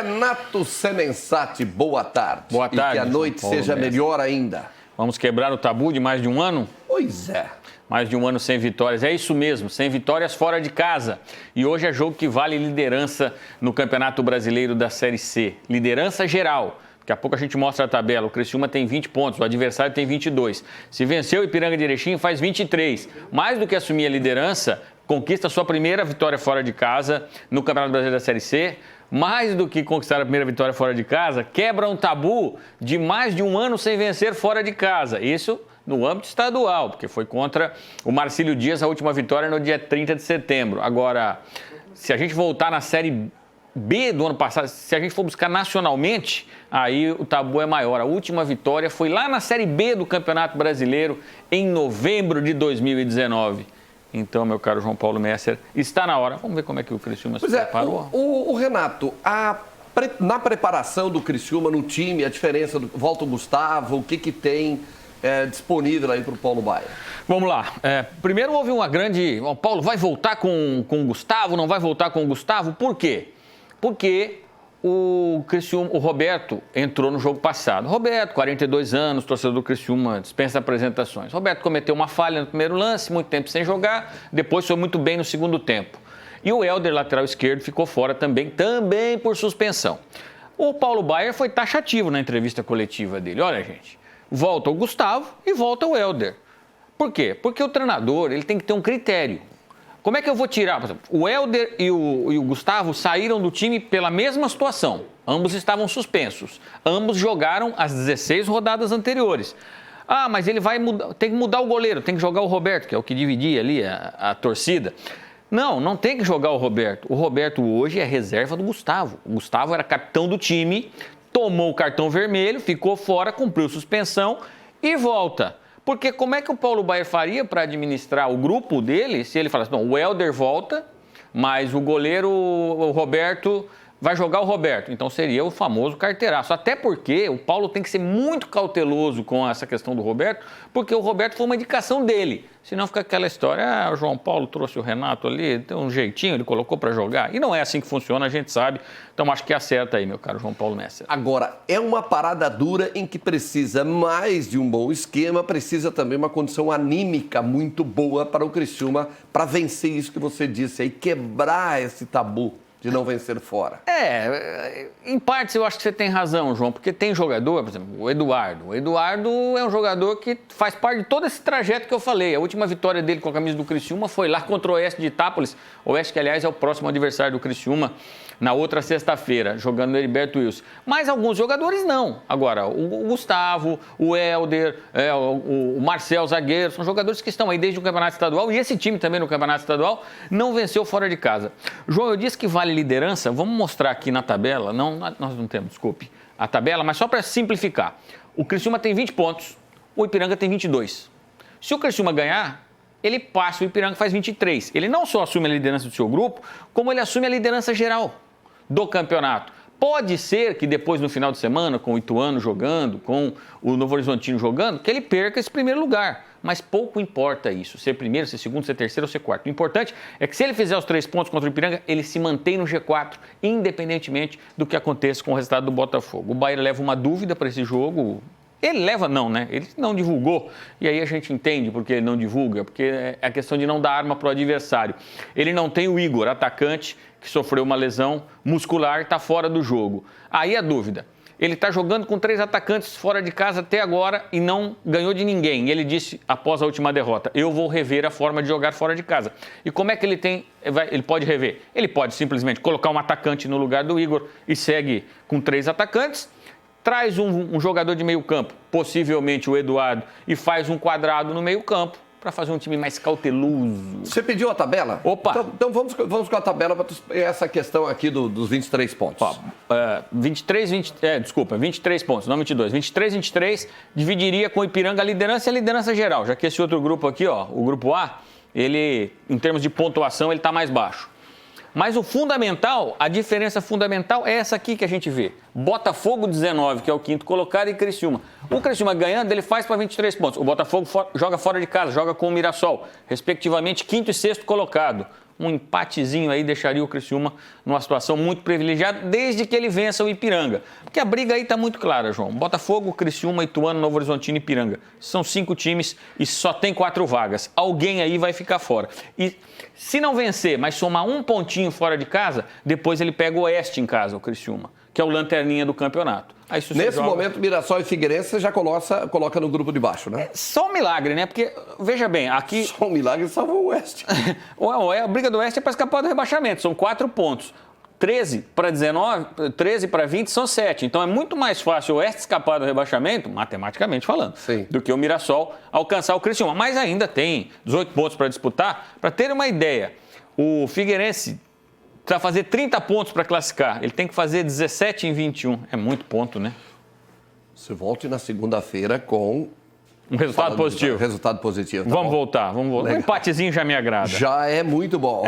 Renato Semensati, boa tarde. Boa tarde. E que a noite seja melhor ainda. Vamos quebrar o tabu de mais de um ano? Pois é. Mais de um ano sem vitórias. É isso mesmo, sem vitórias fora de casa. E hoje é jogo que vale liderança no Campeonato Brasileiro da Série C. Liderança geral. Daqui a pouco a gente mostra a tabela. O Criciúma tem 20 pontos, o adversário tem 22. Se vencer o Ipiranga de Erechim, faz 23. Mais do que assumir a liderança, conquista sua primeira vitória fora de casa no Campeonato Brasileiro da Série C. Mais do que conquistar a primeira vitória fora de casa, quebra um tabu de mais de um ano sem vencer fora de casa. Isso no âmbito estadual, porque foi contra o Marcílio Dias a última vitória no dia 30 de setembro. Agora, se a gente voltar na Série B do ano passado, se a gente for buscar nacionalmente, aí o tabu é maior. A última vitória foi lá na Série B do Campeonato Brasileiro em novembro de 2019. Então, meu caro João Paulo Messer, está na hora. Vamos ver como é que o Criciúma se preparou. O Renato, na preparação do Criciúma no time, a diferença do volta o Gustavo, o que tem disponível aí para o Paulo Baier? Vamos lá. Primeiro houve uma grande... O Paulo vai voltar com o Gustavo, não vai voltar com o Gustavo? Por quê? Porque o Criciúma, o Roberto entrou no jogo passado. Roberto, 42 anos, torcedor do Criciúma, dispensa apresentações. Roberto cometeu uma falha no primeiro lance, muito tempo sem jogar, depois foi muito bem no segundo tempo. E o Helder, lateral esquerdo, ficou fora também por suspensão. O Paulo Baier foi taxativo na entrevista coletiva dele. Olha, gente, volta o Gustavo e volta o Helder. Por quê? Porque o treinador ele tem que ter um critério. Como é que eu vou tirar? Por exemplo, o Helder e o Gustavo saíram do time pela mesma situação. Ambos estavam suspensos. Ambos jogaram as 16 rodadas anteriores. Ah, mas ele vai mudar, tem que mudar o goleiro, tem que jogar o Roberto, que é o que dividia ali a torcida. Não tem que jogar o Roberto. O Roberto hoje é reserva do Gustavo. O Gustavo era capitão do time, tomou o cartão vermelho, ficou fora, cumpriu suspensão e volta. Porque como é que o Paulo Baier faria para administrar o grupo dele se ele falasse, não, o Helder volta, mas o goleiro, o Roberto, vai jogar o Roberto. Então seria o famoso carteiraço. Até porque o Paulo tem que ser muito cauteloso com essa questão do Roberto, porque o Roberto foi uma indicação dele. Senão fica aquela história, o João Paulo trouxe o Renato ali, tem um jeitinho, ele colocou para jogar. E não é assim que funciona, a gente sabe. Então acho que acerta aí, meu caro João Paulo Messer. Agora, é uma parada dura em que precisa mais de um bom esquema, precisa também uma condição anímica muito boa para o Criciúma, para vencer isso que você disse aí, quebrar esse tabu de não vencer fora. Em partes eu acho que você tem razão, João, porque tem jogador, por exemplo, o Eduardo. O Eduardo é um jogador que faz parte de todo esse trajeto que eu falei. A última vitória dele com a camisa do Criciúma foi lá contra o Oeste de Itápolis. O Oeste, que aliás é o próximo adversário do Criciúma, na outra sexta-feira, jogando no Heriberto Wilson. Mas alguns jogadores não. Agora, o Gustavo, o Helder, o Marcel Zagueiro, são jogadores que estão aí desde o Campeonato Estadual, e esse time também no Campeonato Estadual não venceu fora de casa. João, eu disse que vale liderança, vamos mostrar aqui na tabela, nós não temos, desculpe, a tabela, mas só para simplificar. O Criciúma tem 20 pontos, o Ipiranga tem 22. Se o Criciúma ganhar, ele passa, o Ipiranga faz 23. Ele não só assume a liderança do seu grupo, como ele assume a liderança geral do campeonato. Pode ser que depois, no final de semana, com o Ituano jogando, com o Novo Horizontino jogando, que ele perca esse primeiro lugar. Mas pouco importa isso, ser primeiro, ser segundo, ser terceiro ou ser quarto. O importante é que se ele fizer os 3 pontos contra o Ipiranga, ele se mantém no G4, independentemente do que aconteça com o resultado do Botafogo. O Baier leva uma dúvida para esse jogo. Ele leva não, né? Ele não divulgou, e aí a gente entende porque ele não divulga, porque é a questão de não dar arma para o adversário. Ele não tem o Igor, atacante, que sofreu uma lesão muscular, está fora do jogo. Aí a dúvida, ele está jogando com 3 atacantes fora de casa até agora e não ganhou de ninguém. Ele disse, após a última derrota, eu vou rever a forma de jogar fora de casa. E como é que ele pode rever? Ele pode simplesmente colocar um atacante no lugar do Igor e segue com 3 atacantes, traz um jogador de meio campo, possivelmente o Eduardo, e faz um quadrado no meio campo para fazer um time mais cauteloso. Você pediu a tabela? Opa! Então vamos com a tabela para essa questão aqui dos 23 pontos. Ó, 23 pontos, não 22. 23 dividiria com o Ipiranga a liderança geral, já que esse outro grupo aqui, ó, o grupo A, ele, em termos de pontuação, ele está mais baixo. Mas o fundamental, a diferença fundamental é essa aqui que a gente vê. Botafogo 19, que é o 5º colocado, e Criciúma. O Criciúma ganhando, ele faz para 23 pontos. O Botafogo joga fora de casa, joga com o Mirassol, respectivamente 5º e 6º colocado. Um empatezinho aí deixaria o Criciúma numa situação muito privilegiada, desde que ele vença o Ipiranga. Porque a briga aí está muito clara, João. Botafogo, Criciúma, Ituano, Novo Horizontino e Ipiranga. São 5 times e só tem 4 vagas. Alguém aí vai ficar fora. E se não vencer, mas somar um pontinho fora de casa, depois ele pega o Oeste em casa, o Criciúma, que é o lanterninha do campeonato. Aí, nesse momento, Mirassol e Figueirense você já coloca no grupo de baixo, né? Só um milagre, né? Porque, veja bem, aqui... Só um milagre salvou o Oeste. A briga do Oeste é para escapar do rebaixamento, são 4 pontos. 13 para 19, 13 para 20 são 7. Então é muito mais fácil o Oeste escapar do rebaixamento, matematicamente falando, sim, do que o Mirassol alcançar o Criciúma. Mas ainda tem 18 pontos para disputar. Para ter uma ideia, o Figueirense precisa fazer 30 pontos para classificar. Ele tem que fazer 17 em 21. É muito ponto, né? Você volte na segunda-feira com... um resultado positivo. Resultado positivo. Tá vamos bom? voltar. Um empatezinho já me agrada. Já é muito bom.